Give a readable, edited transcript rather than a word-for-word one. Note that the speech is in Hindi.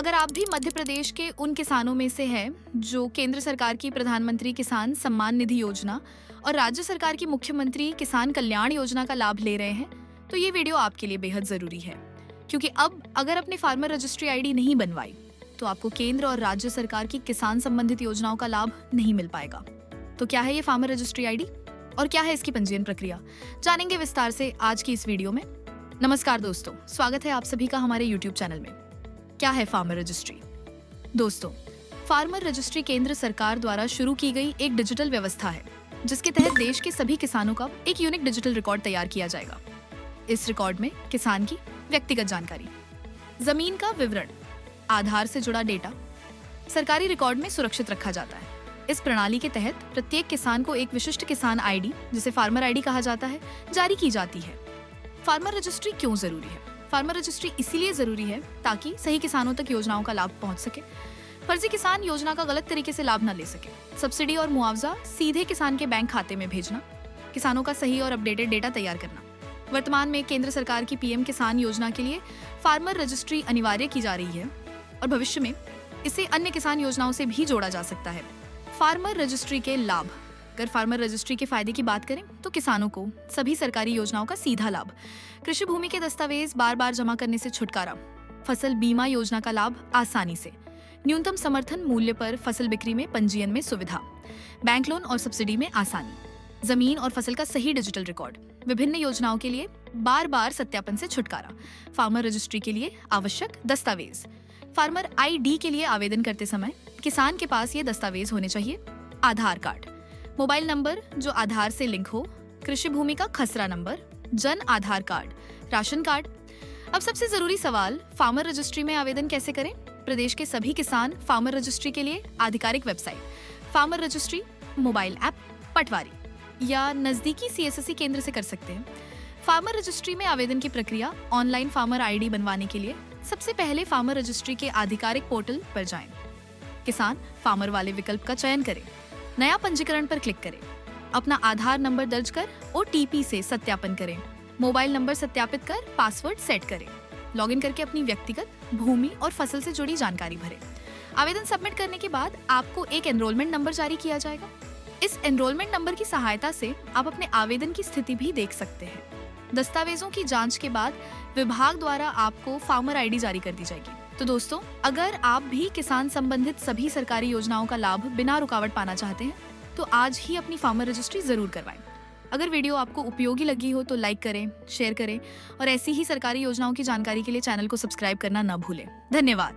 अगर आप भी मध्य प्रदेश के उन किसानों में से हैं जो केंद्र सरकार की प्रधानमंत्री किसान सम्मान निधि योजना और राज्य सरकार की मुख्यमंत्री किसान कल्याण योजना का लाभ ले रहे हैं, तो ये वीडियो आपके लिए बेहद जरूरी है। क्योंकि अब अगर अपने फार्मर रजिस्ट्री आईडी नहीं बनवाई तो आपको केंद्र और राज्य सरकार की किसान संबंधित योजनाओं का लाभ नहीं मिल पाएगा। तो क्या है ये फार्मर रजिस्ट्री आईडी और क्या है इसकी पंजीयन प्रक्रिया, जानेंगे विस्तार से आज की इस वीडियो में। नमस्कार दोस्तों, स्वागत है आप सभी का हमारे YouTube चैनल में। क्या है फार्मर रजिस्ट्री? दोस्तों, फार्मर रजिस्ट्री केंद्र सरकार द्वारा शुरू की गई एक डिजिटल व्यवस्था है जिसके तहत देश के सभी किसानों का एक यूनिक डिजिटल रिकॉर्ड तैयार किया जाएगा। इस रिकॉर्ड में किसान की व्यक्तिगत जानकारी, जमीन का विवरण, आधार से जुड़ा डेटा सरकारी रिकॉर्ड में सुरक्षित रखा जाता है। इस प्रणाली के तहत प्रत्येक किसान को एक विशिष्ट किसान आईडी, जिसे फार्मर आईडी कहा जाता है, जारी की जाती है। फार्मर रजिस्ट्री क्यों जरूरी है? फार्मर रजिस्ट्री इसीलिए जरूरी है ताकि सही किसानों तक योजनाओं का लाभ पहुंच सके, फर्जी किसान योजना का गलत तरीके से लाभ न ले सके, सब्सिडी और मुआवजा सीधे किसान के बैंक खाते में भेजना, किसानों का सही और अपडेटेड डेटा तैयार करना। वर्तमान में केंद्र सरकार की पीएम किसान योजना के लिए फार्मर रजिस्ट्री अनिवार्य की जा रही है और भविष्य में इसे अन्य किसान योजनाओं से भी जोड़ा जा सकता है। फार्मर रजिस्ट्री के लाभ। अगर फार्मर रजिस्ट्री के फायदे की बात करें तो किसानों को सभी सरकारी योजनाओं का सीधा लाभ, कृषि भूमि के दस्तावेज बार बार जमा करने से छुटकारा, फसल बीमा योजना का लाभ आसानी से, न्यूनतम समर्थन मूल्य पर फसल बिक्री में पंजीयन में सुविधा, बैंक लोन और सब्सिडी में आसानी, जमीन और फसल का सही डिजिटल रिकॉर्ड, विभिन्न योजनाओं के लिए बार बार सत्यापन से छुटकारा, फार्मर रजिस्ट्री के लिए आवश्यक दस्तावेज। फार्मर आईडी के लिए आवेदन करते समय किसान के पास ये दस्तावेज होने चाहिए: आधार कार्ड, मोबाइल नंबर जो आधार से लिंक हो, कृषि भूमि का खसरा number, Jan Aadhaar card, ration card. अब सबसे जरूरी सवाल, फार्मर रजिस्ट्री में आवेदन कैसे करें? प्रदेश के सभी किसान फार्मर रजिस्ट्री के लिए आधिकारिक website farmer registry, mobile app, patwari या नजदीकी सीएससी केंद्र से कर सकते हैं। फार्मर रजिस्ट्री में आवेदन की प्रक्रिया। ऑनलाइन फार्मर आईडी बनवाने के लिए सबसे पहले फार्मर रजिस्ट्री के आधिकारिक पोर्टल पर जाएं। किसान फार्मर वाले विकल्प का चयन करें, नया पंजीकरण पर क्लिक करें, अपना आधार नंबर दर्ज कर OTP से सत्यापन करें, मोबाइल नंबर सत्यापित कर पासवर्ड सेट करें, लॉगिन करके अपनी व्यक्तिगत, भूमि और फसल से जुड़ी जानकारी भरें। आवेदन सबमिट करने के बाद आपको एक एनरोलमेंट नंबर जारी किया जाएगा। इस एनरोलमेंट नंबर की सहायता से आप अपने आवेदन की स्थिति भी देख सकते हैं। दस्तावेजों की जांच के बाद विभाग द्वारा आपको फार्मर आईडी जारी कर दी जाएगी। तो दोस्तों, अगर आप भी किसान संबंधित सभी सरकारी योजनाओं का लाभ बिना रुकावट पाना चाहते हैं तो आज ही अपनी फार्मर रजिस्ट्री जरूर करवाएं। अगर वीडियो आपको उपयोगी लगी हो तो लाइक करें, शेयर करें और ऐसी ही सरकारी योजनाओं की जानकारी के लिए चैनल को सब्सक्राइब करना न भूलें। धन्यवाद।